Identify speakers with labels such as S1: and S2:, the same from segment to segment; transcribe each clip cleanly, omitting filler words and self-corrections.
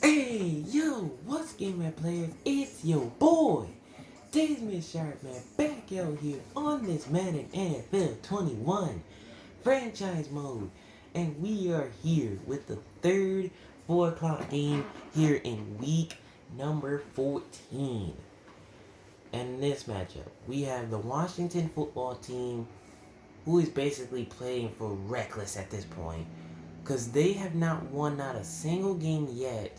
S1: Hey, yo, what's game man players? It's your boy, Desmond Sharpman, back out here on this Madden NFL 21 franchise mode. And we are here with the third 4 o'clock game here in week number 14. And in this matchup, we have the Washington football team, who is basically playing for reckless at this point, because they have not won not a single game yet,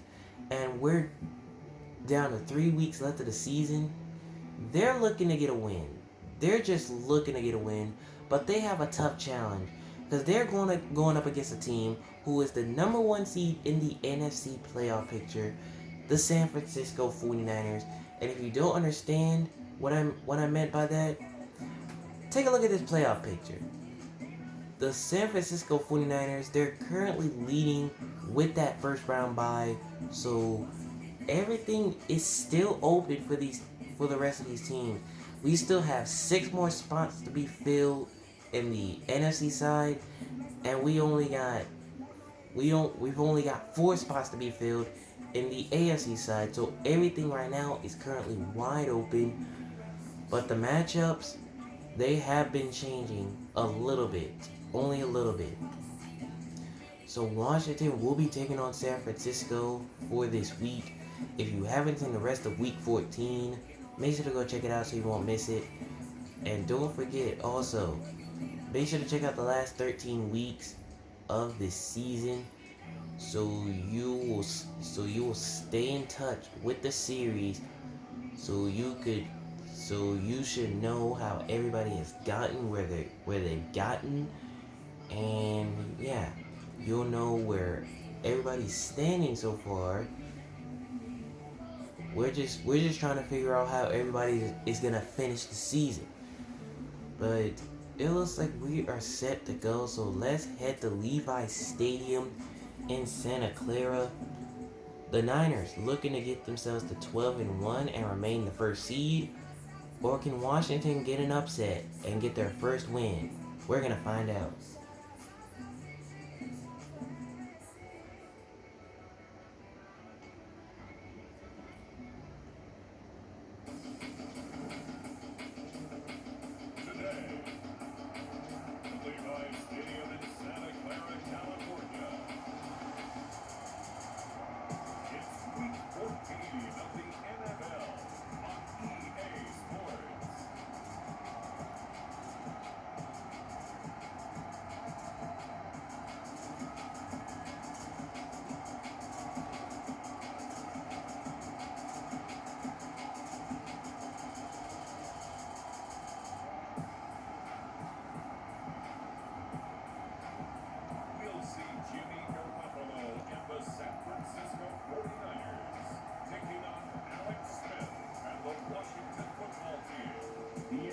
S1: and we're down to 3 weeks left of the season. They're looking to get a win. They're just looking to get a win, but they have a tough challenge because they're going up against a team who is the number one seed in the NFC playoff picture, the San Francisco 49ers. And if you don't understand what I meant by that, take a look at this playoff picture. The San Francisco 49ers, they're currently leading with that first round bye, so everything is still open for the rest of these teams. We still have 6 more spots to be filled in the NFC side, and we've only got 4 spots to be filled in the AFC side. So everything right now is currently wide open, but the matchups, they have been changing a little bit, only a little bit. So Washington will be taking on San Francisco for this week. If you haven't seen the rest of week 14, make sure to go check it out so you won't miss it. And don't forget also, make sure to check out the last 13 weeks of this season so you will stay in touch with the series, so you should know how everybody has gotten where they've gotten, and yeah, you'll know where everybody's standing so far. We're just trying to figure out how everybody is gonna finish the season. But it looks like we are set to go, so let's head to Levi Stadium in Santa Clara. The Niners looking to get themselves to 12-1 and remain the first seed, or can Washington get an upset and get their first win? We're gonna find out.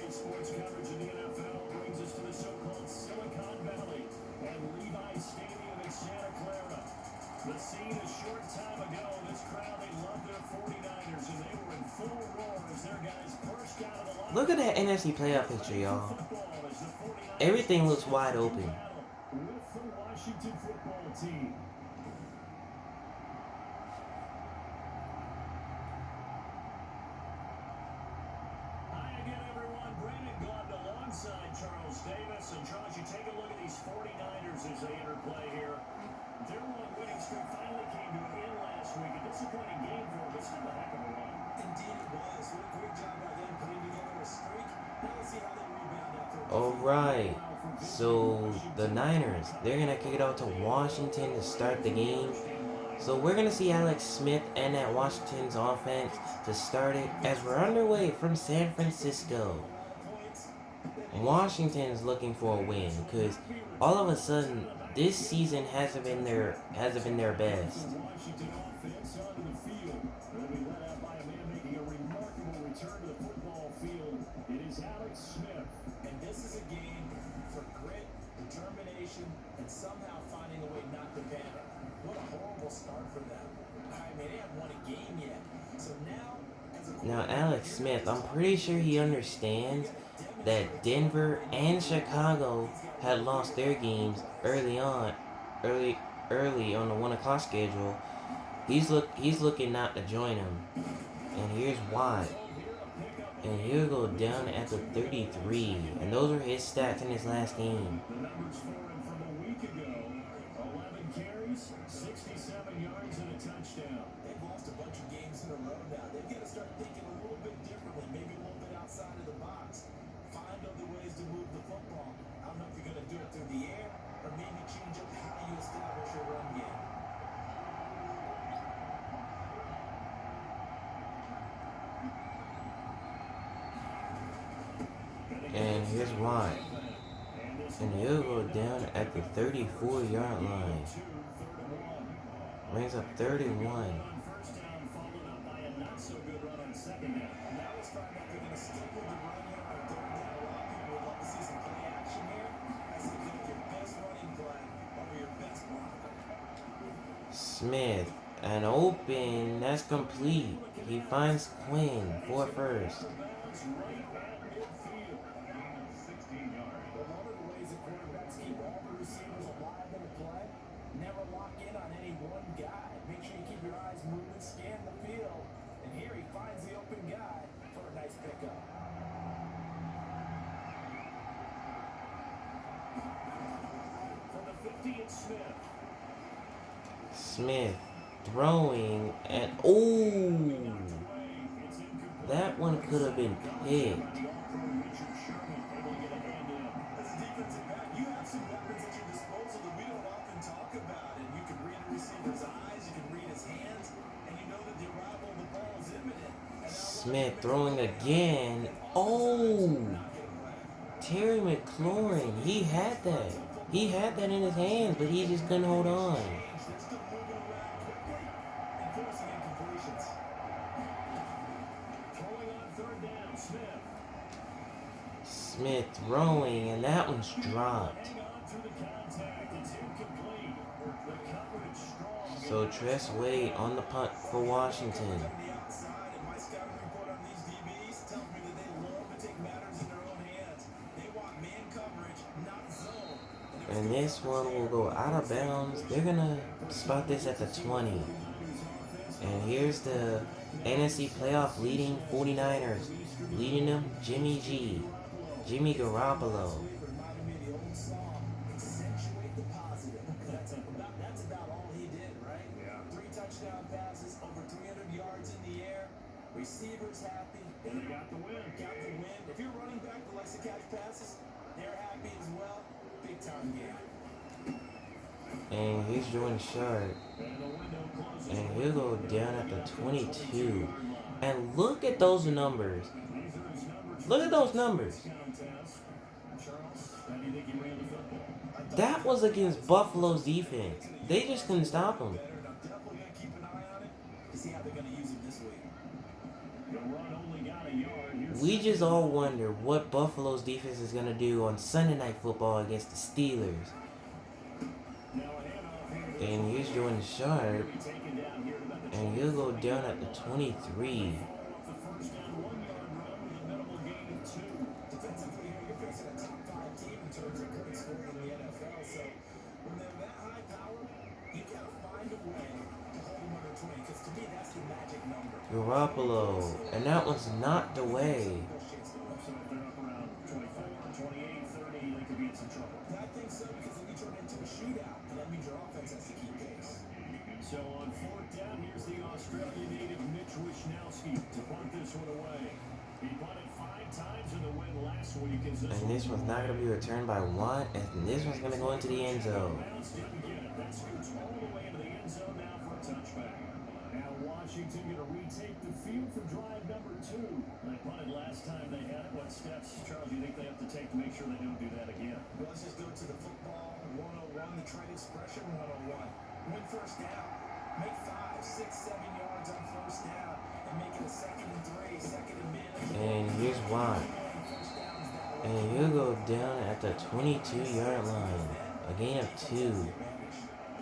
S2: Sports coverage in the NFL brings us to the so-called Silicon Valley and Levi Stadium in Santa Clara. The scene a short time ago, this crowd, they loved their 49ers, and they were in full roar as their guys burst out of the line.
S1: Look at that NFC playoff picture, y'all. Everything looks wide open.
S2: With the Washington football team. Alongside Charles Davis, and Josh, you take a look at these 49ers as they interplay here. Their long winning streak finally came to an end last week. A disappointing game for them, but still a heck of a run.
S3: Indeed it was. What a great job by them putting together a streak. Now let's see how they rebound after.
S1: Alright, so the Niners, they're going to kick it out to Washington to start the game. So we're going to see Alex Smith and that Washington's offense to start it as we're underway from San Francisco. Washington's looking for a win because all of a sudden this season hasn't been their best.
S3: And this is a game for grit, determination, and somehow finding a way not to panic. What a horrible start for them. I mean, they haven't won a game yet. So
S1: now Alex Smith, I'm pretty sure he understands that Denver and Chicago had lost their games early on the 1 o'clock schedule, He's looking not to join him. And here's why. And he'll go down at the 33. And those are his stats in his last game.
S2: The numbers for him from a week ago: 11 carries, 67 yards, and a touchdown.
S3: They've lost a bunch of games in a row now. They've got to start thinking a little bit differently, maybe a little bit outside of the box. Find other ways to move the football. I don't know if you're going to do it through the air or maybe change up how you establish your run game.
S1: And here's why. And he'll go down at the 34-yard line. Brings up 31.
S2: First down, followed up by a not so good run on second down.
S3: Now let's find out if they're going to stick with the run here on third down. A lot of people would love to see some play action here. I say go with your best running play over your best blocker.
S1: Smith. And open. That's complete. He finds Quinn for first.
S3: But one of the ways that quarterbacks keep all the receivers alive in a play, never lock in on any one guy. Make sure you keep your eyes moving, scan the field. And here he finds the open guy for a nice pickup.
S2: From the 50, it's Smith.
S1: Smith throwing and oh, that one could have been picked.
S3: As a defensive back, you have some weapons at your disposal that we don't often talk about. And you can read a receiver's eyes, you can read his hands, and you know that the arrival of the ball is imminent. And now
S1: Smith throwing again. Oh, Terry McLaurin. He had that. He had that in his hands, but he just couldn't hold on.
S3: they're still moving around quickly and forcing incompletions.
S2: Throwing on third down, Smith.
S1: Smith throwing, and that one's dropped.
S2: Hang on through the contact. It's incomplete. The coverage strong.
S1: So Tress Wade on the punt for Washington.
S3: On the outside, and my scouting report on these DBs tells me that they love to take matters in their own hands. They want man coverage, not zone.
S1: And this one will go out of bounds. They're gonna spot this at the 20. And here's the NFC playoff leading 49ers. Leading them, Jimmy G. Jimmy Garoppolo.
S3: Reminded me of the old song, accentuate the positive. That's about all he did, right?
S2: Yeah.
S3: 3 touchdown passes, over 300 yards in the air. Receivers happy.
S2: And they got the win.
S3: Got the win. If you're running back that likes to catch passes, they're happy as well. Big time game.
S1: And here's Jordan Sharp.
S2: And the window closes.
S1: And he'll go down at the 22. And look at those numbers.
S2: These are his numbers.
S1: Look at those numbers.
S2: Contest. Charles, how do you think he ran the football?
S1: That was against Buffalo's defense. They just couldn't stop him.
S3: Better, and I'm definitely going to keep an eye on it to see how they're going to use him this week.
S2: The run only got a yard. Here's
S1: We just all wonder what Buffalo's defense is going to do on Sunday Night Football against the Steelers.
S2: now a handoff here.
S1: And here's Jordan Sharp.
S2: Be taken down here at about the
S1: And he'll go down at the 23.
S2: off the first down 1 yard run with a minimal gain of 2.
S3: Defensively here, you're facing a top 5 team in terms of current scoring in the NFL. So when they're that high power, you got to find a way to hold them under 20. Because to me, that's the magic number.
S1: Garoppolo. And that one's knocked away.
S3: No chance to win.
S2: So if they're up around 24, 28, 30, they could be in some trouble.
S3: I think so because then you turn it into a shootout, and that means your offense has to keep pace.
S2: So on fourth down, here's the Australian native Mitch Wishnowski to punt this one away. He punted 5 times in the win last week.
S1: And this one's not going to be returned by Watt. And this one's going to go into the end zone.
S2: Bounce didn't get it. That scoots all the way into the end zone now for a touchback. Now Washington going to retake the field for drive number 2. They punted last time they had it. What steps, Charles, do you think they have to take to make sure they don't do that again?
S3: Well, let's just go to the football 101, the trade expression 101. Win first down. Make 5, 6, 7 yards on first down and make it a 2nd and 3, 2nd and manageable.
S1: And here's Watt.
S3: First downs that way.
S1: And he'll go down at the 22-yard line. A gain of 2.
S2: Give him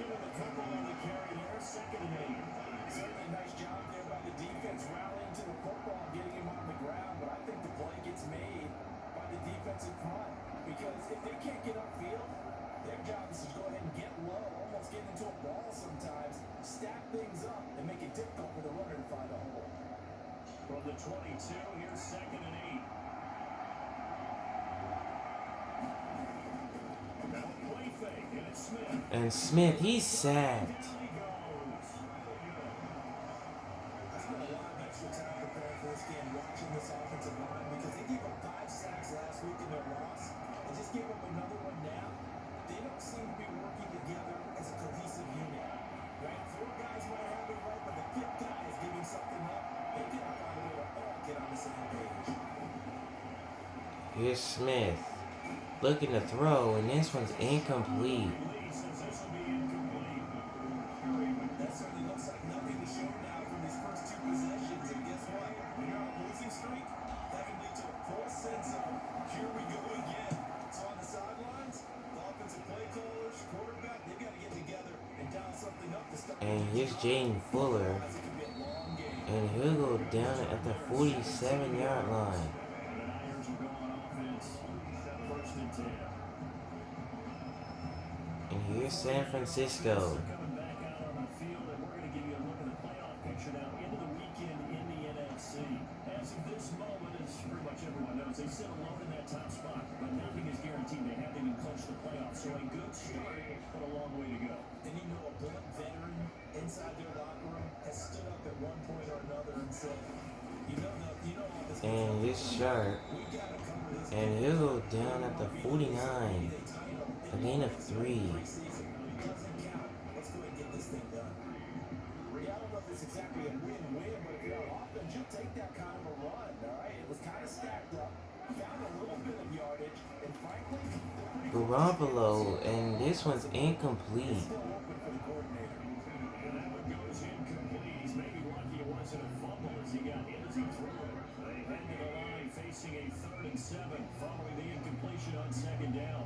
S2: a couple on the carry there. 2nd and 8.
S3: Certainly a nice job there by the defense rallying to the football, getting him on the ground. But I think the play gets made by the defensive front because if they can't get upfield, their job is to go ahead and get low, almost get into a ball sometimes, stack things up, and
S1: And Smith, he's sacked.
S3: I spent a lot of extra time preparing for this game, watching this offensive line because they gave up 5 sacks last week in their loss and just gave up another one now. They don't seem to be working together as a cohesive unit. Right? 4 guys might have it right, but the 5th guy is giving something up. They gotta find a way to all get on the same page.
S1: Here's Smith looking to throw, and this one's incomplete.
S3: That certainly looks like nothing to show now from these first 2 possessions. And guess what? When you're on a losing streak, that can lead to a false sense of, here we go again. So on the sidelines, the offensive play callers, quarterback, they've got to get together and dial something up to start.
S1: And here's Jaden Fuller,
S3: It could be a long game.
S1: and he'll go down at the 47-yard line. And here's San Francisco.
S2: Coming back out on the field, and we're going to give you a look at the playoff picture now into the weekend in the NFC. As of this moment, as pretty much everyone knows, they sit alone in that top spot, but nothing is guaranteed. They haven't even clinched the playoffs, so a good start, but a long way to go.
S3: And you know, a blunt veteran inside their locker room has stood up at one point or another and said, all this
S1: And here's Sharp,
S3: we got to cover this.
S1: and he'll go down at the 49. A gain of 3.
S3: Preseason doesn't count. Let's go ahead and get this thing done. I don't know if it's exactly a win-win, but if you're on offense, you'll take that kind of a run, all right? It was kind of stacked up, found a little bit of yardage, and frankly, they're pretty
S1: Garoppolo, and this one's incomplete.
S3: still open for the coordinator.
S2: And that one goes incomplete. He's maybe lucky it wasn't a fumble as he got hit as he threw it. They head to the line facing a 3rd and 7 following the incompletion on 2nd down.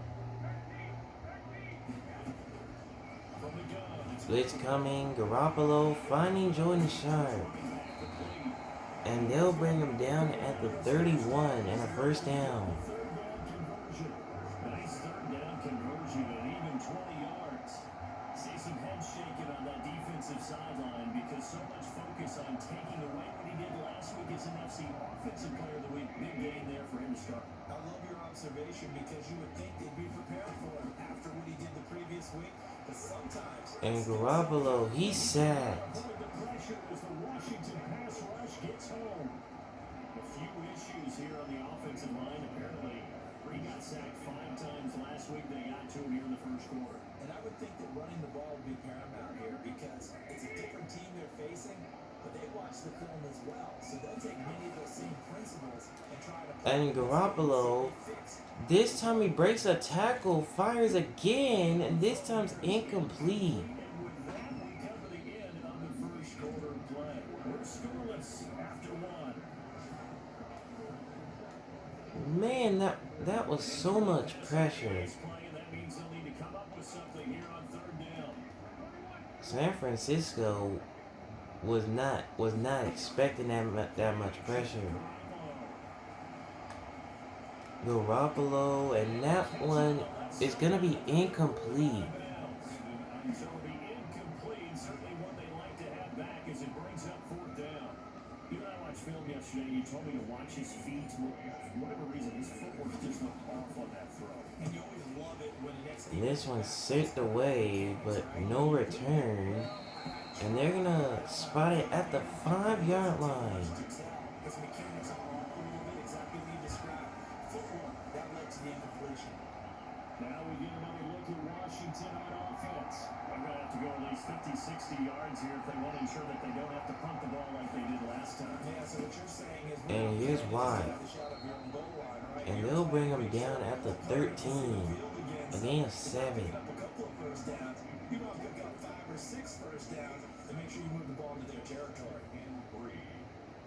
S2: From the gun, it's
S1: Blitz coming, Garoppolo finding Jordan Sharp. And they'll bring him down at the 31 and a 1st down.
S2: 3rd down conversion. Nice 3rd down conversion at even 20 yards. See some head shaking on that defensive sideline because so much focus on taking away what he did last week as NFC Offensive Player of the Week. Big game there for him to start.
S3: I love your observation because you would think they'd be prepared for him after what he did the previous week, but sometimes
S1: And Garoppolo, he's sacked.
S2: Under the pressure as the Washington pass rush gets home. A few issues here on the offensive line. Apparently, he got sacked 5 times last week. They got to him here in the 1st quarter.
S3: And I would think that running the ball would be paramount here because it's a different team they're facing, but they watch the film as well. So they'll take many of those same principles and try to
S1: And Garoppolo, this time he breaks a tackle, fires again, and this time's incomplete.
S2: And with that, we come to the end of the 1st quarter play. We're scoreless after 1.
S1: Man, that was so much pressure.
S2: That means they'll need to come up with something here on 3rd down.
S1: San Francisco was not expecting that much pressure. Garoppolo, and that one is gonna be incomplete.
S2: So it'll be incomplete. Certainly one they like to have back as it brings up 4th down. You and I watched film yesterday. You told me to watch his feet. For whatever reason, his footwork just looked off on that throw.
S3: And you always love it when the next
S1: And this one's sent away, but no return. And they're gonna spot it at the 5-yard line.
S3: his mechanics are off a little bit, exactly what you described. Footwork, that led to the incompletion.
S2: Now we get another look at Washington on offense. They're going to have to go at least 50, 60 yards here if they want to ensure that they don't have to punt the ball like they did last time.
S3: Yeah, so what you're saying is
S1: And here's why.
S3: the shot of your own goal line, right?
S1: And they'll bring him down at the 13. A gain of 7.
S3: Pick up a couple of first downs. You want to pick up 5 or 6 first downs and make sure you move the ball into their territory.
S2: And 3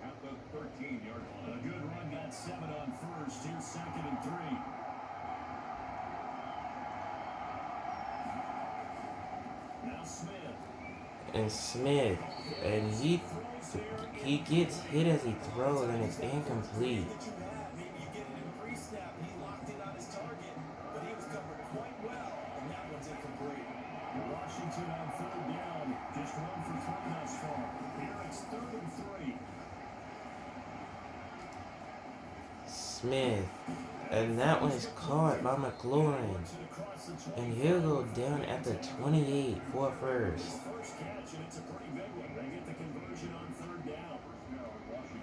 S2: at the 13-yard line. A good run got 7 on 1st. Here's 2nd and 3. Now Smith.
S1: And Smith, and he gets hit as he throws, and it's incomplete.
S3: That you had, maybe you get it in pre-snap and he locked in on his target, but he was covered quite well, and that one's incomplete.
S2: Washington on 3rd down. Just 1 for 3 thus far. Here it's 3rd and 3.
S1: Smith, And that one is caught by McLaurin. And he'll go down at the 28 for a first.
S2: First catch, and it's a pretty big one. They get the conversion on third down.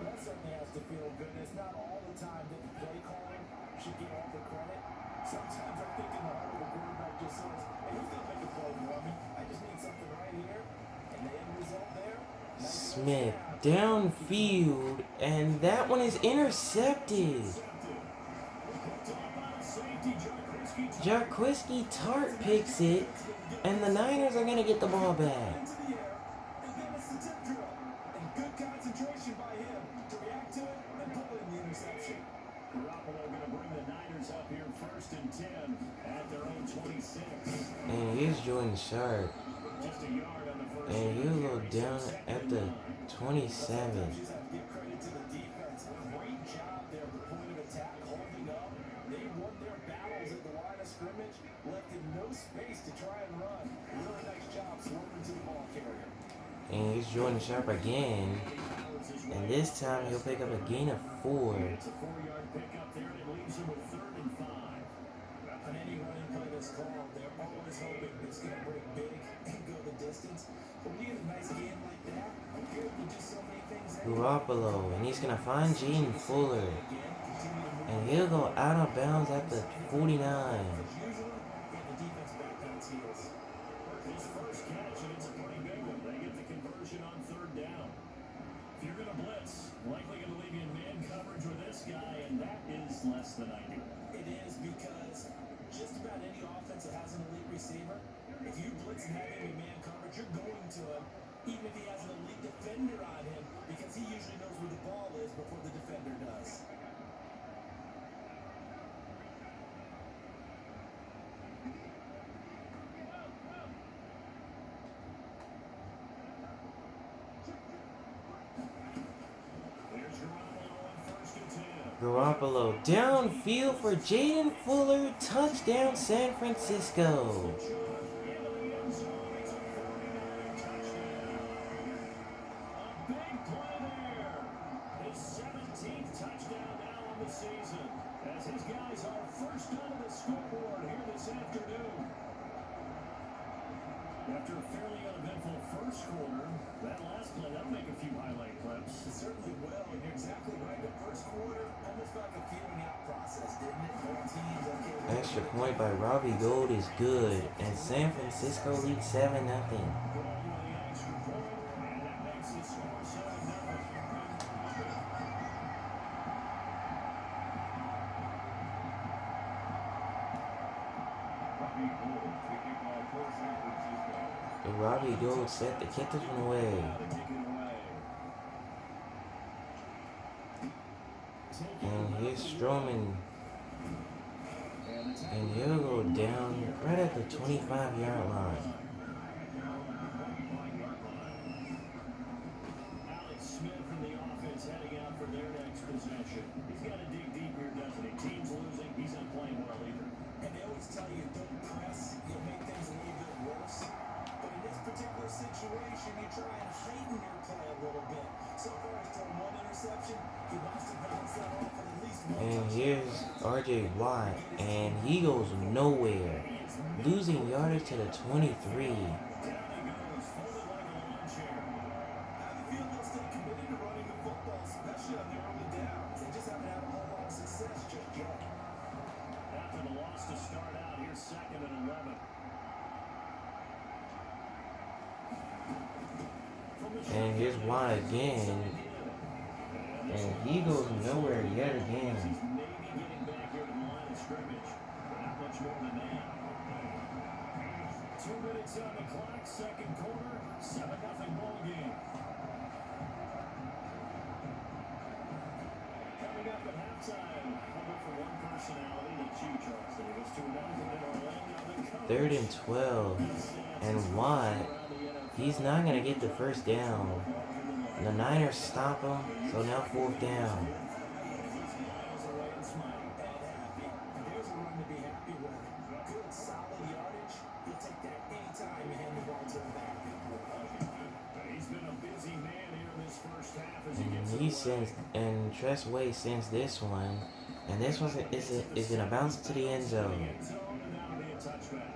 S3: That certainly has to feel good. It's not all the time that the play calling should get all the credit. Sometimes I think in the heart of the quarterback just says, hey, who's going to make a play for me? I just need something right here. And the end result there,
S1: Smith downfield, and that one is intercepted. Jarquiski Tart picks it, and the Niners are going to get the ball back.
S3: into the air, and then it's the tip drill. And good concentration by him to react to it and pull in the interception.
S2: Garoppolo going to bring the Niners up here first and 10 at their own 26.
S1: And here's Jordan Sharp,
S2: Just a yard on the first.
S1: and he'll go down at the 27.
S3: Sometimes you have to give credit to the defense. Great job there at the point of attack, holding up. They won their battles at the line of scrimmage, left him no space to try and run. Really nice job swerving to the ball carrier.
S1: And here's Jordan Sharp again, and this time he'll pick up a gain of 4.
S2: It's a 4-yard pickup there, and it leaves them with 3rd and 5.
S3: On any running play that's called, they're always hoping it's going to break big and go the distance. But when you get a nice game like that, you're able to do so many things.
S1: Garoppolo, and he's going to find Jaden Fuller, and he'll go out of bounds at the 49.
S3: Usually, get the defense back on its heels.
S2: His first catch, and it's a pretty big one. They get the conversion on 3rd down. If you're going to blitz, likely going to leave you in man coverage with this guy, and that is less than ideal.
S3: It is because just about any offense that has an elite receiver, if you blitz and have him in man coverage, you're going to him, even if he has an elite defender on him, because he usually knows where the ball is before the defender does.
S2: Here's Garoppolo on 1st and 10.
S1: Garoppolo downfield for Jaden Fuller, touchdown San Francisco.
S2: A big play there. His 17th touchdown now on the season, as his guys are first on the scoreboard here this afternoon. After a fairly uneventful first quarter, that last play, that'll make a few highlight clips.
S3: It certainly will, and you're exactly right. The first quarter almost felt like a feeling out process, didn't it? Both teams, okay.
S1: Extra point by Robbie Gould is good, and San Francisco leads 7-0.
S2: Going with the extra point, and that makes the score 7-0.
S1: Robbie Gould set to kick this one away. And here's Stroman, and he'll go down right at the 25-yard line.
S2: Alex Smith from the offense heading out for their next possession. He's got to dig deep here, doesn't he? Team's losing. He's not playing well either.
S3: And they always tell you, don't press. You'll make things a little bit worse. But in this particular situation, you try and heighten your play a little bit. So far, he's thrown 1 interception. He wants to bounce that off at least 1
S1: And
S3: touchdown.
S1: here's R.J. Watt, and he goes nowhere, losing yardage to the 23.
S2: Down he goes, folded like a lawn chair.
S3: I have a feeling they'll stay committed to running the football, especially on their early downs. They just haven't had a whole lot of success just yet.
S2: After the loss to start out, here's 2nd and 11.
S1: And here's Watt again, and he goes nowhere yet again.
S2: Maybe getting back here to the line of scrimmage, but not much more than that. 2 minutes on the clock, second quarter, 7-0 ball game. Coming up at halftime, how about for one personality that you, Charles Davis, to another in Orlando, the
S1: 3rd and 12, and Watt, he's not going to get the first down. The Niners stop him, so now 4th down.
S3: There's a run to be happy with. Good, solid yardage. You'll take that anytime you hand the ball to him back.
S2: He's been a busy man here in this first half as he
S1: And
S2: gets
S1: he sends, and Tress Way sends this one, And this one is gonna bounce to the end zone.
S2: End zone, and that'll be a touchback.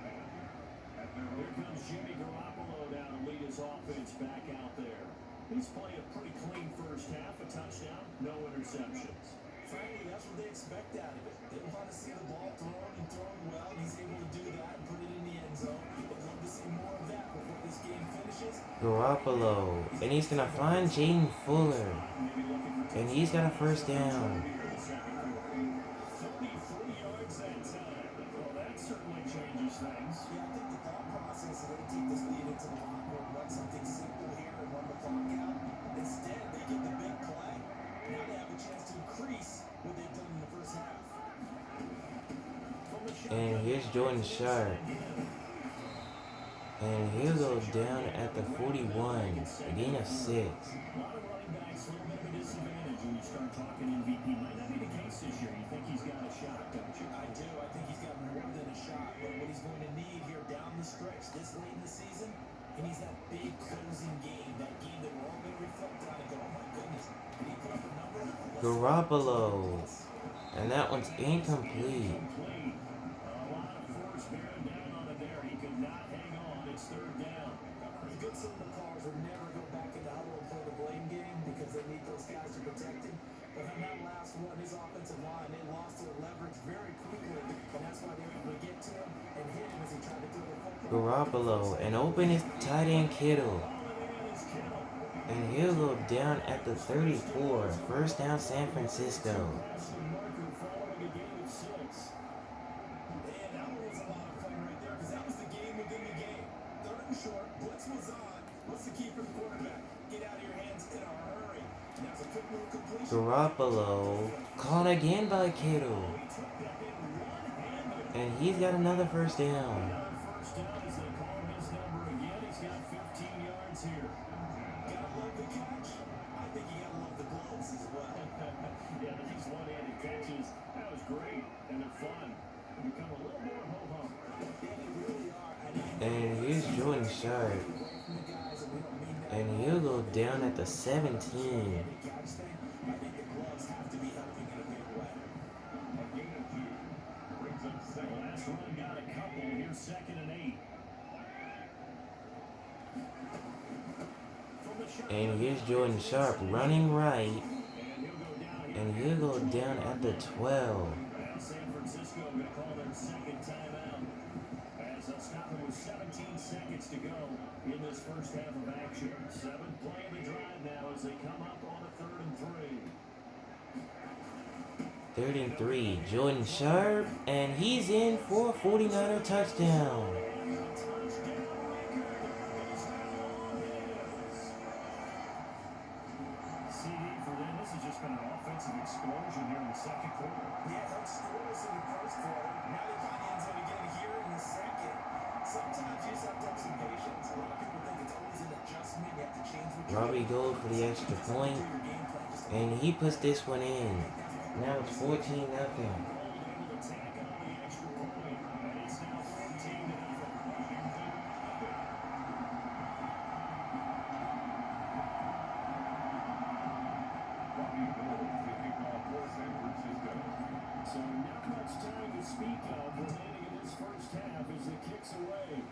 S2: Here comes Jimmy Garoppolo now to lead his offense back out there. He's played a pretty clean first half, a touchdown, no interceptions.
S3: Frankly, that's what they expect out of it. They want to see the ball thrown and thrown well, and he's able to do that and put it in the end zone. They'd love to see more of that before this game finishes.
S1: Garoppolo, and he's gonna find Jaden Fuller, and he's got a first down.
S2: 33 yards that time. Well, that certainly changes things.
S3: Yeah, I think the thought process is they take this lead into the locker room, run something simple here and run the clock out. Instead, they get the big play. Now they have a chance to increase what they've done in the first half.
S1: And here's Jordan Sharp. And he'll go down at the 41, a gain of 6.
S2: A lot of running backs, a little bit of a disadvantage when you start talking MVP. Might not be the case this year. You think he's got a shot, don't you?
S3: I do. I think he's got more than a shot. But what he's going to need here down the stretch this late in the season, he needs that big closing game. That game that we're all going to reflect on and go, oh my goodness, did he put up a number?
S1: Garoppolo. And that one's incomplete.
S2: Complete. A lot of force bearing down on it there. He could not hang on. It's third down.
S3: The good son of the cars would never go back in the huddle and play the blame game because they need those guys to protect him. But on that last one, his offensive line, they lost their leverage very quickly. And that's why they were able to get to him and hit him as he tried to throw the football.
S1: Garoppolo, and open his tight end Kittle. And he'll go down at the 34. First down, San Francisco.
S2: Marker following a gain of 6.
S3: And that one was a lot of fun right there because that was the game within the game. Third and short, blitz was on. What's the key for the quarterback? Get out of your hands in a hurry. And that was a quick little completion.
S1: Garoppolo, caught again by Kittle. And he's got another first down.
S2: First down as they call his number again. He's got 15 yards here.
S3: Gotta love the catch. I think you gotta love the gloves as well.
S2: Yeah, these one-handed catches, that was great, and they're fun. They become a little more ho-hum.
S3: Yeah, they really are.
S1: And here's Jordan Sharp.
S3: Away from the guys, and we don't mean that.
S1: And he'll go down at the 17.
S3: Catch thing. I think the gloves have to be helping in a big way.
S2: A gain of 2 brings up second. Last run got a couple. Here's 2nd and 8. From the shotgun,
S1: And here's Jordan Sharp running right.
S2: and he'll go down.
S1: And he'll go down at the 12.
S2: And San Francisco going to call their second timeout. As they'll stop it with 17 seconds to go in this first half of action. 7th play of the drive now as they come up on a 3rd and 3.
S1: 3rd and 3. Jordan Sharp. And he's in for a 49er touchdown.
S2: CD for them. This has just been an offensive explosion here in the second quarter.
S3: Yeah, helped score us in the first quarter. Now they find the end zone again here in the second. Sometimes you just have to have some patience. A lot of people think it's always an adjustment. You have to change what you
S1: Robbie Gold for the extra point.
S3: do your game plan. Just
S1: And he puts this one in. Now it's 14-0.
S2: Able to tack on the extra point. And it's now 14-0. So not much time to speak of remaining in this first half as it kicks away.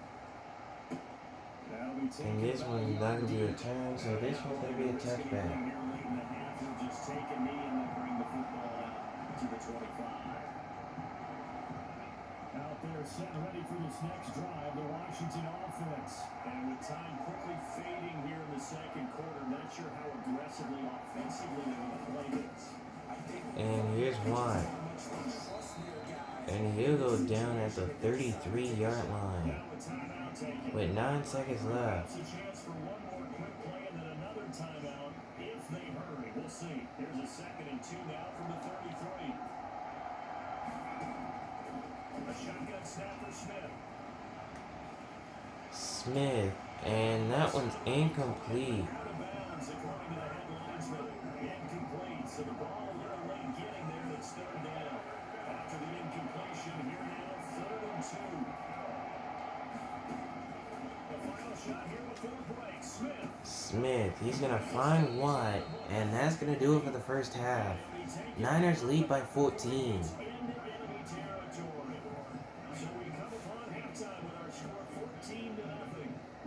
S2: That'll be taken
S1: And this
S2: by
S1: one's not going to be
S2: Yardi.
S1: returned, so this one's going to be a touchback.
S2: Here late in the half, he'll just take a knee and then bring the football out to the 25. Out there, set ready for this next drive, the Washington offense. And with time quickly fading here in the second quarter, not sure how aggressively, offensively they're going to play this.
S1: And here's Watt. And he'll go down at the 33-yard line.
S2: Now a timeout taken.
S1: With 9 seconds left.
S2: That's a chance for one more quick play and then another timeout if they hurry. We'll see. Here's a 2nd and 2 now from the 33. A shotgun snap for Smith.
S1: Smith. And that one's incomplete.
S2: Out of bounds according to the headlinesman. Incomplete. So the ball a little late getting there. It's 3rd down. After the incompletion, here now 3rd and 2. The final shot here before the break. Smith.
S1: Smith. He's going to find Watt, and that's going to do it for the first half. Niners lead by 14.
S2: Into enemy territory. So we come upon halftime with our score 14-0.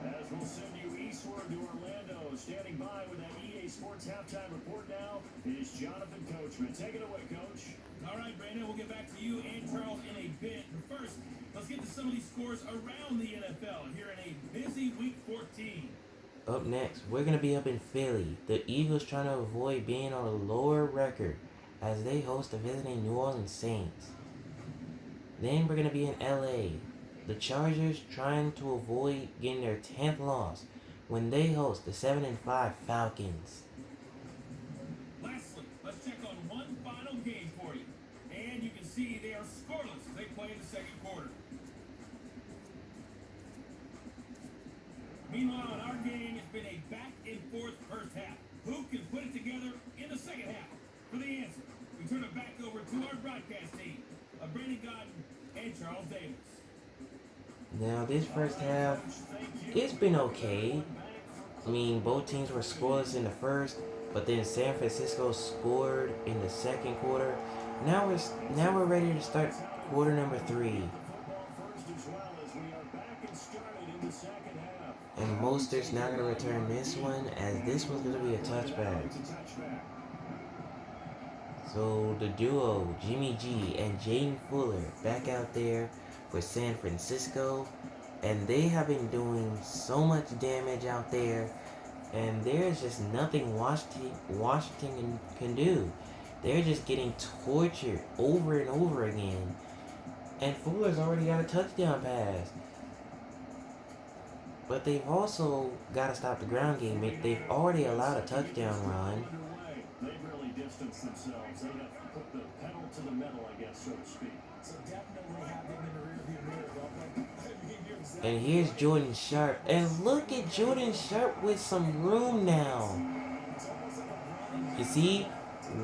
S2: As we'll send you eastward to Orlando. Standing by with that EA Sports halftime report now is Jonathan Coachman. Take it away, Coach.
S4: All right, Brandon, we'll get back to you and Charles in a bit. But first, let's get to some of these scores around the NFL here in a busy Week 14.
S1: Up next, we're going to be up in Philly. The Eagles trying to avoid being on a lower record as they host the visiting New Orleans Saints. Then we're going to be in LA. The Chargers trying to avoid getting their 10th loss when they host the 7-5 Falcons.
S4: Lastly, let's check on one final game for you. And you can see they are scoreless as they play in the second quarter. Meanwhile, in our game, it's been a back-and-forth first half. Who can put it together in the second half? For the answer, we turn it back over to our broadcast team of Brandon Godden and Charles Davis.
S1: Now, this first half, it's been okay. I mean, both teams were scoreless in the first, but then San Francisco scored in the second quarter. Now we're ready to start quarter number 3. And Mostert's not going to return this one, as this one's going to be a touchback. So the duo, Jimmy G and Jaden Fuller, back out there for San Francisco. And they have been doing so much damage out there. And there's just nothing Washington can do. They're just getting tortured over and over again. And Fuller's already got a touchdown pass. But they've also got to stop the ground game. They've already allowed a touchdown run.
S2: They've really distanced themselves. They have put the pedal to the metal, I guess, so to speak.
S3: So definitely have them in the rearview mirror, don't they?
S1: And here's Jordan Sharp. And look at Jordan Sharp with some room now. You see,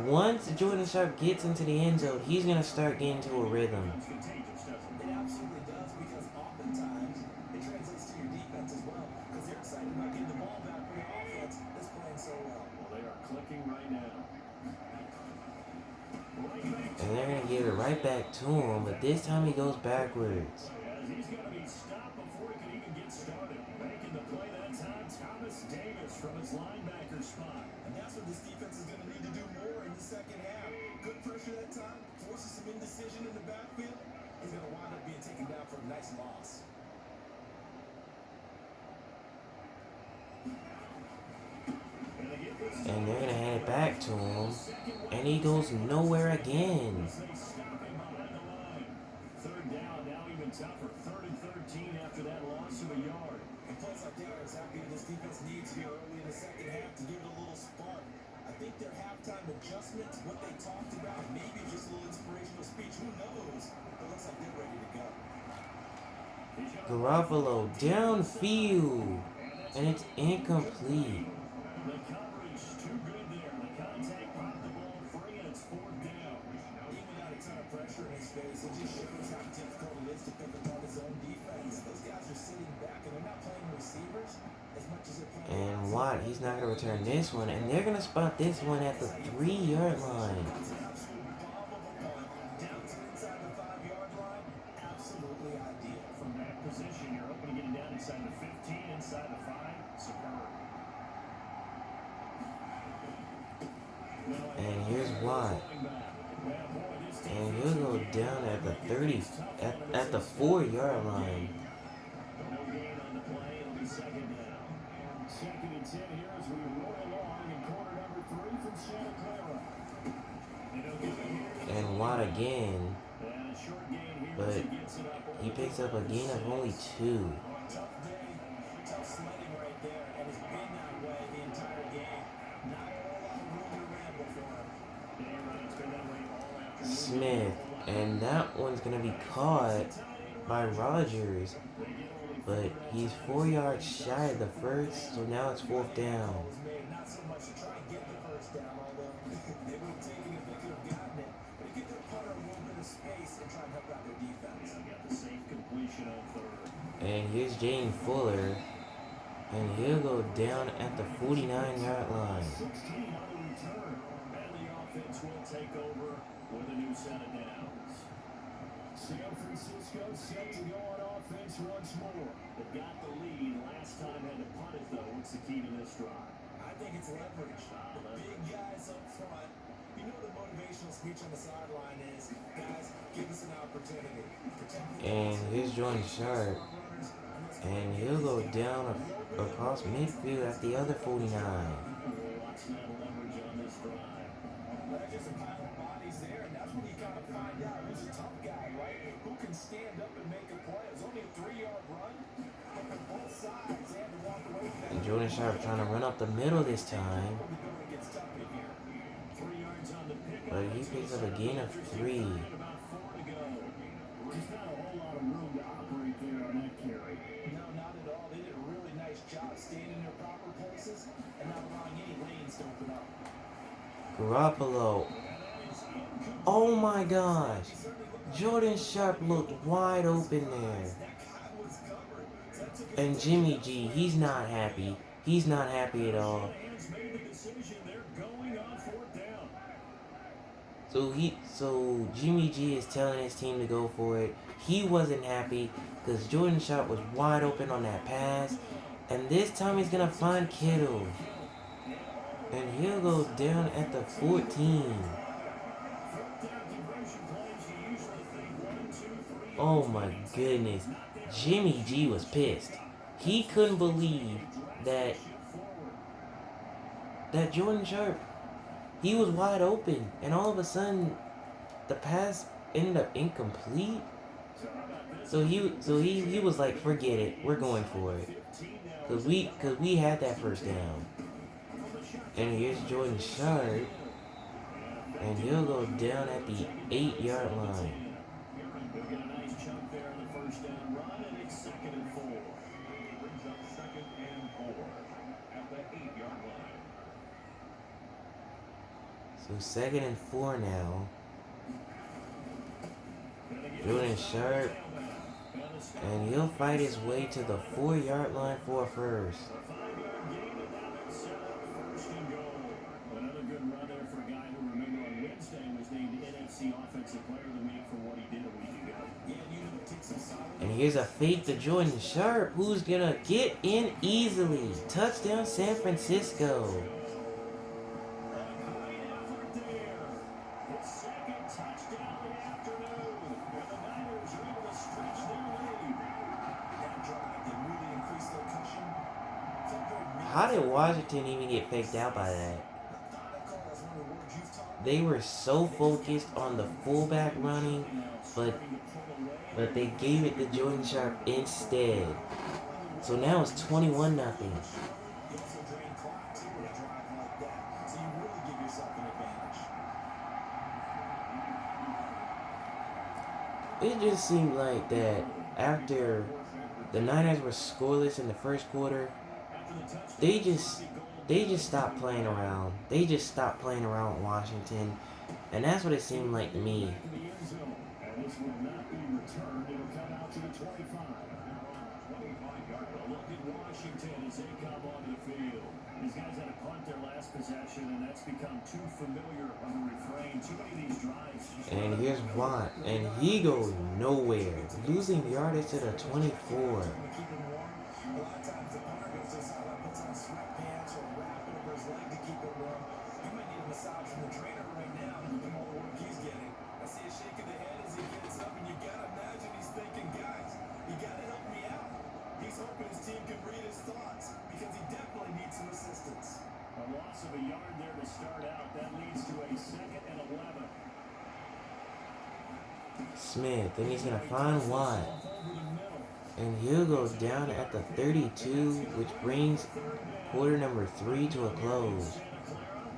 S1: once Jordan Sharp gets into the end zone, he's going to start getting into a rhythm.
S3: It absolutely does, because oftentimes it translates to your defense as well, because they're excited about getting the ball back when the offense is playing so well.
S2: Well, they are clicking right now.
S1: And they're going to give it right back to him, but this time he goes backwards.
S2: As he's got to be stopped before he can even get started. Making the play that time, Thomas Davis from his linebacker spot.
S3: And that's what this defense is going to need to do more in the second half. Good pressure that time, forces some indecision in the backfield. He's going to wind up being taken down for a nice loss.
S1: And they're going to hand it back to him. And he goes nowhere again.
S2: They stop him behind the line. Third down, now even tougher. 3rd and 13 after that loss of a yard.
S3: And plays like that are exactly what this defense needs here early in the second half to give it a little spark. I think their halftime adjustments, what they talked about, maybe just a little inspirational speech, who knows? But it looks like they're ready to go.
S1: Garoppolo downfield. And it's incomplete.
S2: The coverage too good there. The contact popped the ball free, and it's 4th down.
S3: Even without a ton of pressure in his face, it just shows how difficult it is to pick apart his own defense. Those guys are sitting back, and they're not playing receivers as much as they're playing.
S1: And Watt, he's not going to return this one. And they're going to spot this one at the 3-yard line.
S3: It's an absolute bomb of a punt. Down to inside the 5-yard line, absolutely ideal.
S2: From that position, you're hoping to get it down inside the 15, inside the 5. Superb.
S1: And here's Watt. And he'll go down at the 30, at the 4-yard line.
S2: No gain on the play. It'll be 2nd down. 2nd and 10 here as we roll along in quarter number 3 from Santa Clara. And they'll give it here.
S1: And Watt again.
S2: And a short gain here
S1: But
S2: as he gets it up.
S1: he picks up a gain of only 2.
S3: Tough day, tough sledding right there, and it's been that way the entire game. Not a whole lot of room to ramble for him.
S2: Yeah, you're right. It's been that way all afternoon.
S1: Smith. And that one's going to be caught by Rodgers. But he's 4 yards shy of the first, so now it's 4th down.
S3: Was made not so much to try and get the first down, although they would have taken it if they could have gotten it. But to get their punter a little bit of space and try and help out their defense.
S2: Got the safe completion on 3rd.
S1: And here's Jaden Fuller. And he'll go down at the 49-yard line.
S2: 16 on the return. And the offense will take over with a new set of downs. San Francisco set to go on offense once more. They've got the lead. Last time had to punt it, though. What's the key to this drive?
S3: I think it's leverage. The big guys up front. You know the motivational speech on the sideline is, guys, give us an opportunity.
S1: And here's Jordan Sharp. And he'll go down across midfield at the other 49.
S2: Watch that leverage on this drive.
S3: There's just a pile of bodies there, and that's when you kind of find out who's a tough guy, right? Who can stand up and make a play. It's only a 3-yard run, but from both sides, they had to walk away from that.
S1: And Jordan Sharp trying to run up the middle this time.
S3: The building gets tough in here.
S2: 3 yards on the pickup.
S1: But he picks up a gain of 3.
S2: About 4 to go. There's not a whole lot of room to operate there on that carry.
S3: No, not at all. They did a really nice job staying in their proper places and not allowing any lanes to open up.
S1: Garoppolo. Oh my gosh. Jordan Sharp looked wide open there.
S3: That guy was covered. So that took
S1: And Jimmy G, he's not happy. He's not happy at all.
S2: Shanahan's made the decision. They're going on 4th down.
S1: So Jimmy G is telling his team to go for it. He wasn't happy because Jordan Sharp was wide open on that pass. And this time he's gonna find Kittle. And he'll go down at the 14.
S2: 4th down conversion plays. You usually think 1, 2, 3.
S1: Oh my goodness. Jimmy G was pissed. He couldn't believe that Jordan Sharp, he was wide open, and all of a sudden the pass ended up incomplete. So he was like, forget it, we're going for it. Cause we had that first down. And here's Jordan Sharp, and he'll go down at the 8-yard line.
S2: They'll get a nice chunk there on the 1st down run, and it's 2nd and 4. Brings up 2nd and 4 at the 8-yard line.
S1: So 2nd and 4 now. Jordan Sharp, and he'll fight his way to the 4-yard line for a first.
S2: 5-yard gain, and now they're set up 1st and goal. Another good run there for a guy who, remember, on Wednesday was named NFC Offensive Player of the Week for what he did a week ago.
S3: Yeah, you know, it takes some solid.
S1: And here's a fake to Jordan Sharp, who's gonna get in easily. Touchdown San Francisco.
S2: High effort there. His 2nd touchdown of the afternoon. And the Niners are able to stretch their lead.
S3: That drive, they really increased their cushion. Felt very
S1: How did Washington even get faked out by that?
S3: methodical. That's one of the words you've taught.
S1: They were so focused on the fullback running, but they gave it to Jordan Sharp instead. So now it's 21-0.
S3: You also drain clock too with a drive like that. So you really give yourself an advantage.
S1: It just seemed like that after the Niners were scoreless in the first quarter, they just stopped playing around. They just stopped playing around with Washington, and that's what it seemed like to me.
S2: In the end zone. And this will not be returned. It'll come out to the 25. 25-yard. A look at Washington as they come onto the field. These guys had a punt their last possession, and that's become too familiar of a refrain. Too many of these drives.
S1: And here's Watt, and he goes nowhere, losing yardage to the 24.
S3: Keep him warm. A lot of times the punter goes to the sideline, puts on sweatpants or a wrap over his leg to keep him warm. You might need a massage from the trainer right now from all the work he's getting. I see a shake of the head as he gets up, and you gotta imagine he's thinking, guys, you gotta help me out. He's hoping his team can read his thoughts because he definitely needs some assistance.
S2: A loss of a yard there to start out. That leads to a 2nd and 11.
S1: Smith, and he's gonna find Watt,
S2: Off over the middle.
S1: and he'll go down at the 32, which brings quarter number 3 to a close.
S2: Santa Clara.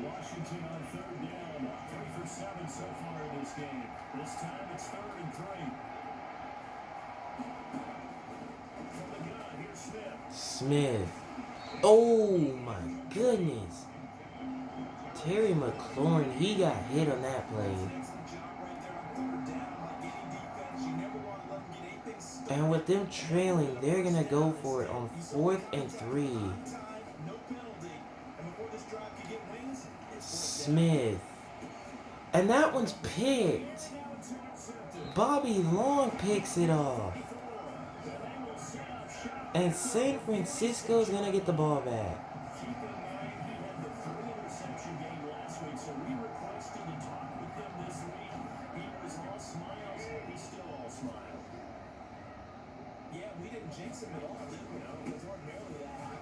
S2: Washington on 3rd down. 3 for 7 so far in this game. This time it's 3rd and 3. From the gun, here's Smith.
S1: Smith. Oh my goodness. Terry McLaurin, he got hit on that play.
S3: Excellent job right there on 3rd down. Like any defense, you never want to let them get anything started.
S1: And with them trailing, they're going to go for it on 4th and 3. Smith. And that one's picked. Bobby Long picks it off. And San Francisco's going to get the ball back.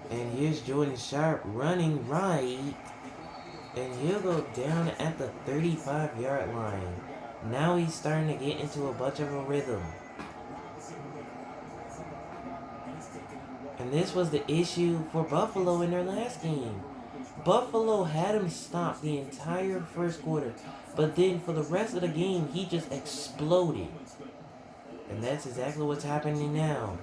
S1: And here's Jordan Sharp running right. And he'll go down at the 35-yard line. Now he's starting to get into a bunch of a rhythm. And this was the issue for Buffalo in their last game. Buffalo had him stopped the entire first quarter. But then for the rest of the game, he just exploded. And that's exactly what's happening now.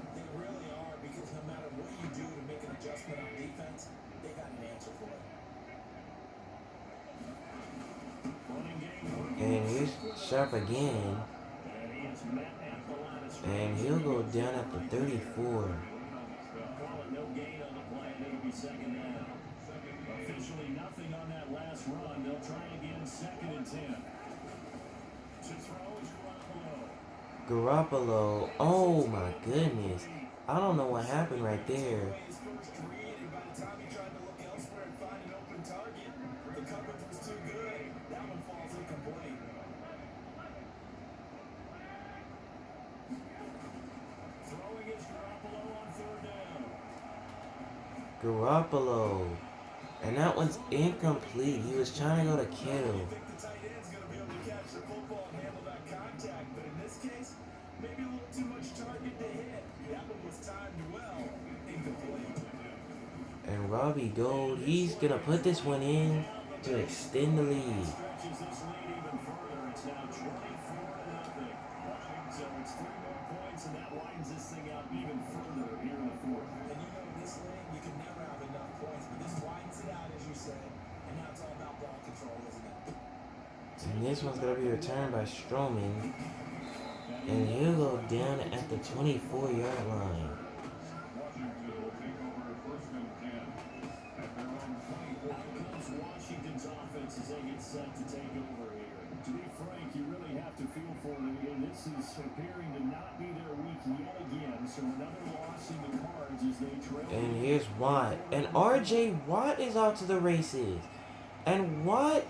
S1: And here's Sharp again. And he'll go down at the 34.
S2: Officially nothing on that last run. They'll try again, 2nd and 10. To throw is
S1: Garoppolo. Oh my goodness. I don't know what happened right there. Garoppolo. And that one's incomplete. He was trying to go to Kittle. And Robbie Gould, he's going to put this one in to extend the lead. And this one's going to be returned by Strowman. And he'll go down at the 24-yard line.
S2: Washington's offense as they get set to take over here. To be frank, you really have to feel for them again. This is appearing to not be their week yet again. So another loss in the cards as they trail.
S1: And here's Watt. And R.J. Watt is out to the races. And Watt,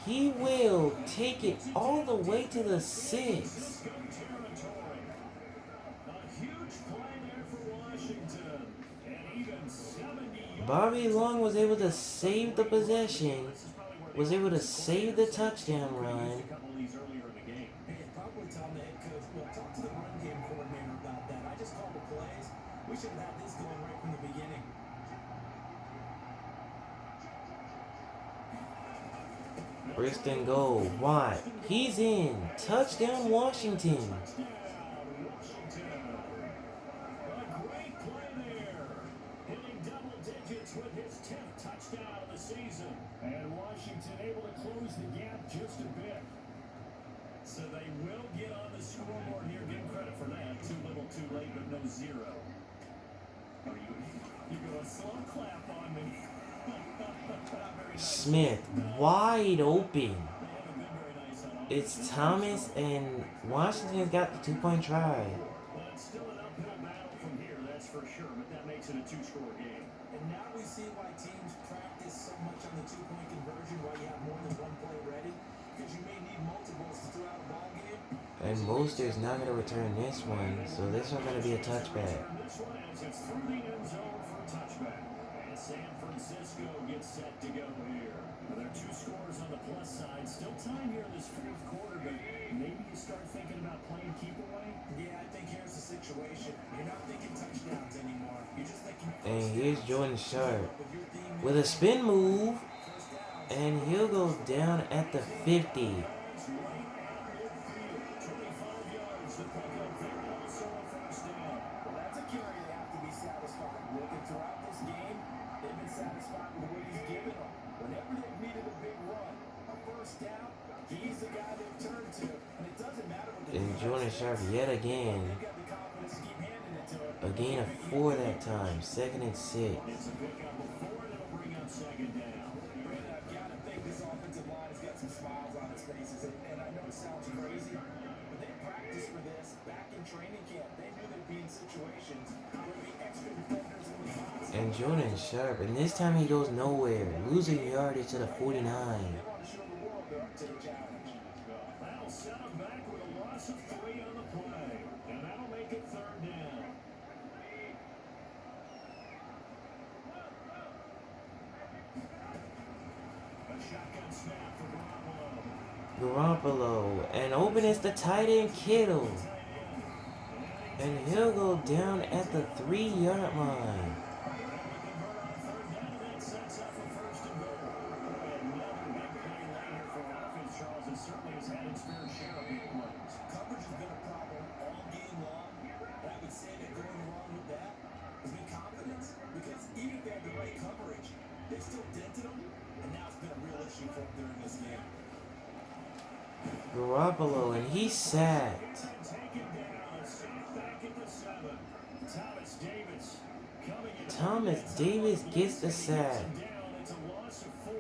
S1: he will take it all the way to the 6. Bobby Long was able to save the possession, was able to save the touchdown run. First and goal. Watt. He's in. Touchdown, Washington.
S2: With his 10th touchdown of the season. And Washington able to close the gap just a bit. So they will get on the scoreboard here. Give credit for that. Too little, too late, but no 0. Are you going to slow clap on me?
S1: Smith wide open. It's Thomas and Washington's got the 2-point try.
S2: Well, it's still an uphill battle from here, that's for sure, but that makes it a 2-score game.
S3: And now we see why teams practice so much on the 2-point conversion, why you have more than one play ready, because you may need multiples throughout a ball game.
S1: And Moster's not going to return this one, so this one's going to be a touchback.
S2: This one as it's through the end zone for a touchback. And San Francisco gets set to go here. Well, there are 2 scores on the plus side. Still time here in this 4th quarter, but maybe you start thinking about playing keep away.
S3: Yeah, I think here's the situation. You're not thinking touchdowns anymore. You're just thinking.
S1: And here's Jordan Sharp with a spin move, and he'll go down at the 50. And Jordan Sharp yet again A gain of 4 that time. 2nd and 6.
S2: It's a pickup of 4 that'll bring up second down.
S3: Brandon, I've got to think this offensive line has got some smiles on its faces. And I know it sounds crazy, but they practiced for this back in training camp. They knew they'd be in situations where there'd be extra defenders in the box.
S1: And Jordan Sharp, and this time he goes nowhere. Losing yardage to the 49.
S3: They want to show the world they're up to the challenge.
S2: That'll set them back with a loss of 3 on the play. And that'll make it 3rd down. A shotgun snap for Garoppolo.
S1: Garoppolo. And open is the tight end Kittle. And he'll go down at the 3-yard line.
S3: Coverage has been a problem all game long. And I would say that going along with that has been confidence. Because even if they had the right coverage, they still dented them. And now it's been a real issue for them during this game.
S1: Garoppolo, and he's sacked. Thomas Davis gets the sack.
S2: It's a loss of 4.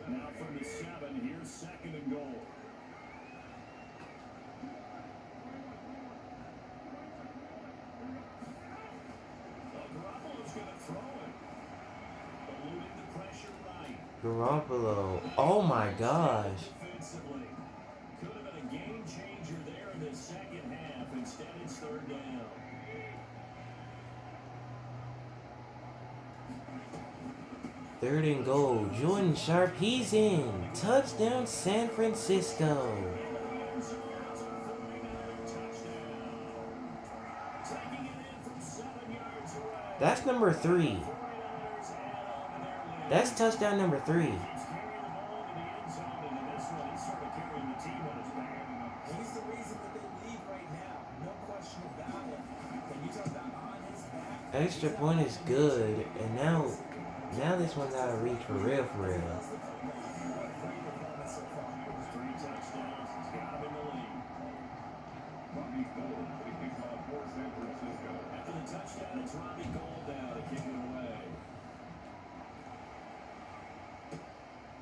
S2: Now from the 7, here's 2nd and goal. Garoppolo's going to throw it. Eluding the pressure right.
S1: Garoppolo. Oh my gosh.
S2: Defensively. Could have been a game changer there in the second half. Instead, it's 3rd down.
S1: Third and goal. Jordan Sharp, he's in. Touchdown San Francisco. That's number 3. That's touchdown number 3.
S3: He's the reason that they lead right now. No question about it. And you talk about on his back.
S1: Extra point is good. And now this one's out of reach for real, for real.
S2: 3 touchdowns. He's got him in the lead. After the touchdown, it's Robbie Gould now to kick it away.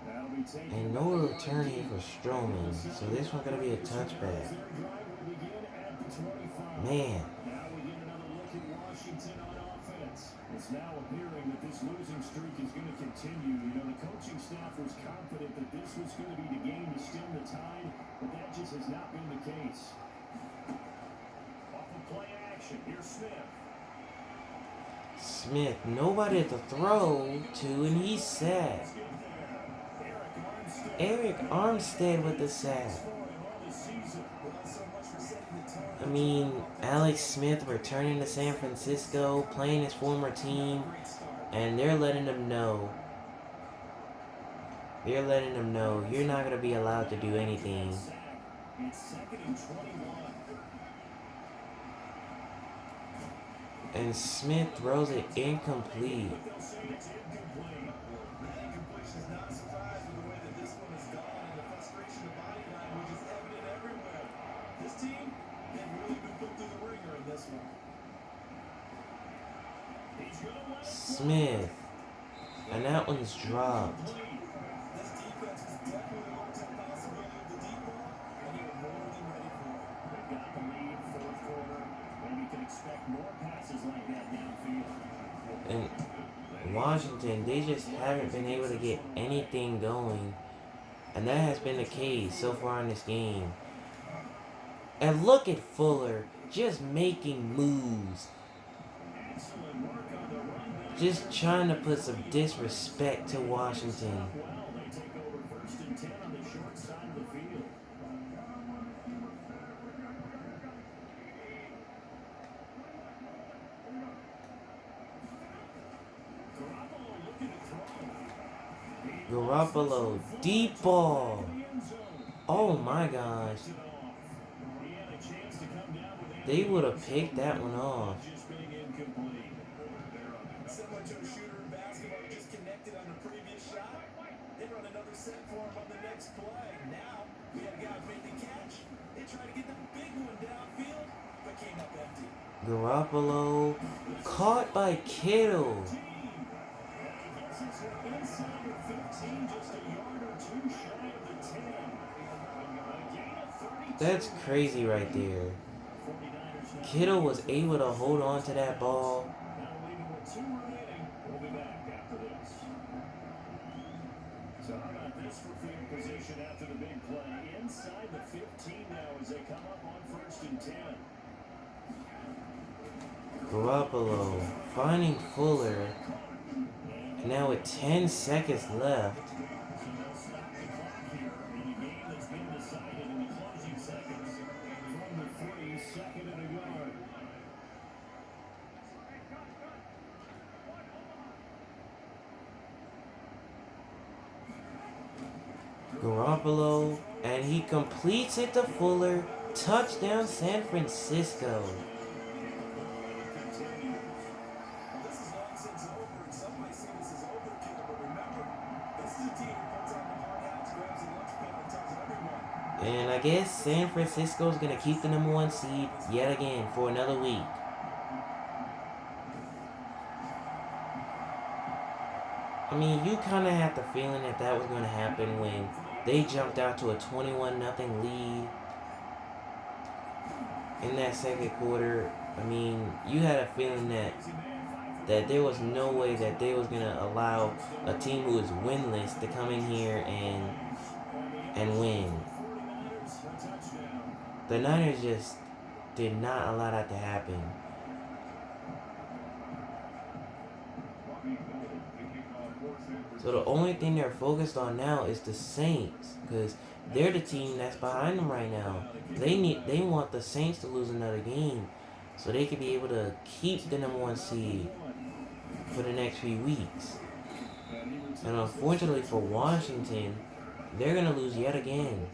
S2: That'll be taken.
S1: And no return here for Strowman. So this one's going to be a touchback.
S2: Their drive will begin at the 25.
S1: Man.
S2: Now we get another look at Washington on offense. It's now appearing that this losing streak is going to continue. You know, the coaching staff was confident that this was going to be the game to stem the tide, but that just has not been the case. Off of play action, here's Smith.
S1: Smith, nobody to throw to, and he's sacked. Eric Armstead with the sack. I mean, Alex Smith returning to San Francisco, playing his former team, and they're letting him know. They're letting him know you're not going to be allowed to do anything.
S2: It's 2nd and 21.
S1: And Smith throws it incomplete.
S2: They'll say it's incomplete.
S3: That incompletion is not a surprise with the way that this one has gone, and the frustration of body language is evident everywhere. This team, they've really been put through the ringer in this one.
S2: He's going to let it
S1: Smith. And that one's dropped.
S3: This defense was definitely looked at the possibility of the deep ball, and they were more than ready for it.
S2: They've got the lead, 4th quarter. Maybe can expect more passes like that downfield.
S1: And Washington, they just haven't been able to get anything going. And that has been the case so far in this game. And look at Fuller just making moves.
S2: Excellent work on the run.
S1: Just trying to put some disrespect to Washington.
S2: Well, they take over 1st and 10 on the short side of the field. Garoppolo looking to throw.
S1: Garoppolo, deep ball.
S2: In the end zone.
S1: Oh my gosh.
S2: He had a chance to come down with
S1: They would have picked that one off.
S2: just being incomplete.
S3: Similar to a shooter in basketball who just connected on the previous shot. They run another set for him on the next play. Now, we have a guy make the catch. They try to get the big one downfield. Tampa came up empty.
S1: Garoppolo caught by Kittle.
S2: Guess it's inside the 15, just a yard or two shy of the 10. A gain of 32.
S1: That's crazy right there.
S2: 49ers now
S1: Kittle was able to hold on to that ball.
S2: now leading with 2 remaining. We'll be back after this. So how about this for field position after the big play? Inside the 15 now as they come up on 1st and 10.
S1: Garoppolo finding Fuller. And now with 10 seconds left.
S2: So they'll stop the clock here in a game that's been decided in the closing seconds. From the 40, second and a yard.
S1: Garoppolo, and he completes it to Fuller. Touchdown San Francisco.
S3: This is long since over, and some might say this is overkill, but remember, this is a team that puts on the hard hats, grabs the lunch pail, and tells everyone.
S1: And I guess San Francisco is going to keep the number 1 seed yet again for another week. I mean, you kind of had the feeling that that was going to happen when they jumped out to a 21-0 lead in that second quarter. I mean, you had a feeling that there was no way that they was going to allow a team who is winless to come in here and win. The Niners just did not allow that to happen. So the only thing they're focused on now is the Saints, because they're the team that's behind them right now. They want the Saints to lose another game so they can be able to keep the number 1 seed for the next few weeks. And unfortunately for Washington, they're gonna lose yet again.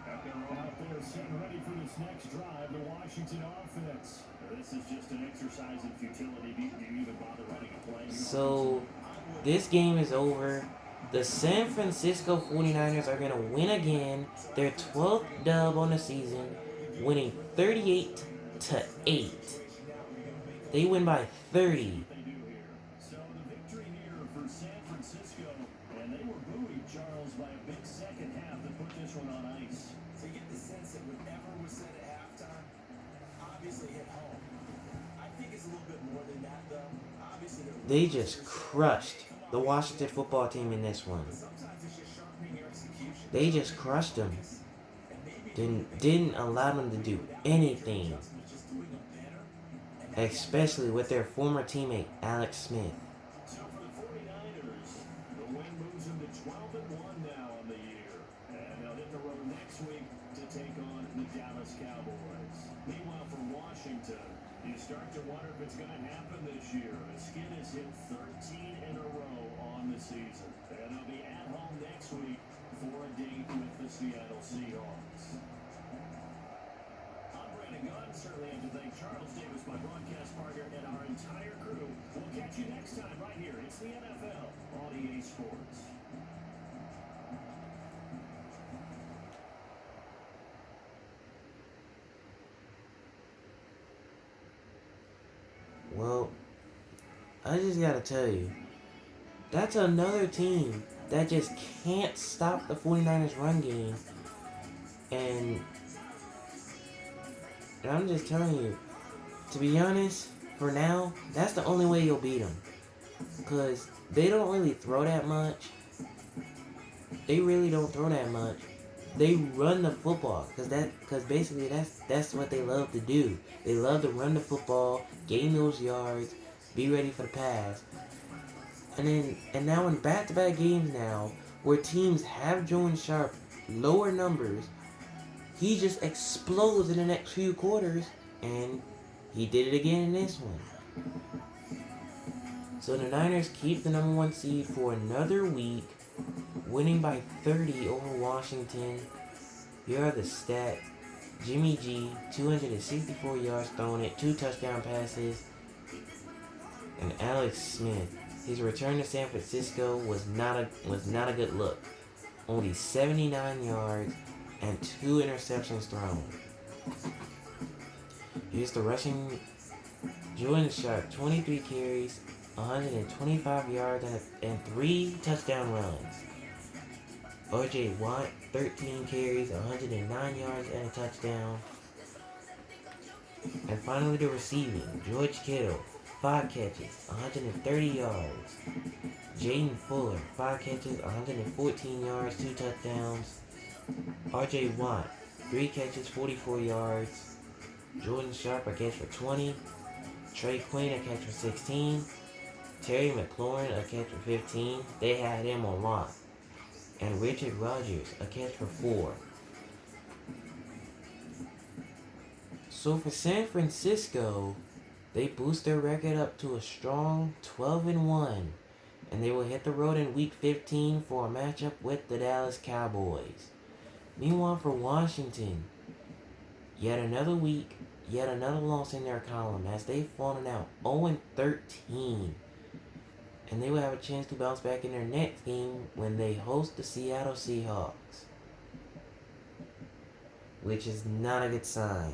S2: Out there getting ready for this next drive, the Washington offense. This is just an exercise in futility. Do you even bother running a play?
S1: So this game is over. The San Francisco 49ers are going to win again. Their 12th dub on the season, winning 38-8. They win by 30.
S2: They do here. So the victory here for San Francisco, and they were buoyed, Charles, by a big second half that put this one on ice.
S3: So you get the sense that whatever was said at halftime obviously hit home. I think it's a little bit more than that, though. Obviously,
S1: They just crushed the Washington football team in this one.
S3: sometimes it's just sharpening your execution.
S1: They just crushed them. Didn't allow them to do anything.
S3: Just doing them better.
S1: Especially with their former teammate, Alex Smith.
S2: So for the 49ers, the win moves them to 12-1 now on the year. And they'll hit the road next week to take on the Dallas Cowboys. Meanwhile, for Washington, you start to wonder if it's going to happen this year. The Skid has hit 13 in a row on the season. And they'll be at home next week for a date with the Seattle Seahawks. I'm Brandon Gunn. Certainly have to thank Charles Davis, my broadcast partner, and our entire crew. We'll catch you next time right here. It's the NFL on EA Sports.
S1: Well, I just gotta tell you, that's another team that just can't stop the 49ers run game. And I'm just telling you, to be honest, for now, that's the only way you'll beat them. Because they don't really throw that much. They really don't throw that much. They run the football because basically that's what they love to do. They love to run the football, gain those yards, be ready for the pass. And now in back-to-back games now, where teams have Jordan Sharp lower numbers, he just explodes in the next few quarters, and he did it again in this one. So the Niners keep the number 1 seed for another week, winning by 30 over Washington. Here are the stats. Jimmy G, 264 yards thrown at 2 touchdown passes. And Alex Smith, his return to San Francisco was not a good look. Only 79 yards and 2 interceptions thrown. Here's the rushing. Jordan Sharp, 23 carries, 125 yards, and 3 touchdown runs. R.J. Watt, 13 carries, 109 yards, and a touchdown. And finally, the receiving. George Kittle, 5 catches, 130 yards. Jaden Fuller, 5 catches, 114 yards, 2 touchdowns. R.J. Watt, 3 catches, 44 yards. Jordan Sharp, a catch for 20. Trey Quinn, a catch for 16. Terry McLaurin, a catch for 15. They had him on lock. And Richard Rodgers, a catch for 4. So for San Francisco, they boost their record up to a strong 12-1. And they will hit the road in Week 15 for a matchup with the Dallas Cowboys. Meanwhile, for Washington, yet another week, yet another loss in their column as they've fallen out 0-13. And they will have a chance to bounce back in their next game when they host the Seattle Seahawks, which is not a good sign.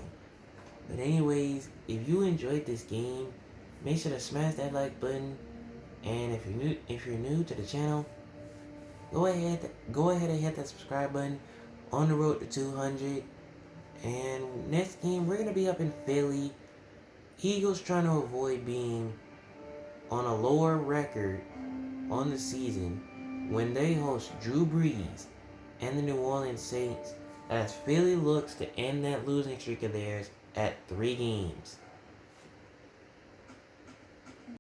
S1: But anyways, if you enjoyed this game, make sure to smash that like button. And if you're new to the channel, go ahead and hit that subscribe button. On the road to 200. And next game, we're gonna be up in Philly. Eagles trying to avoid being on a lower record on the season when they host Drew Brees and the New Orleans Saints, as Philly looks to end that losing streak of theirs at 3 games.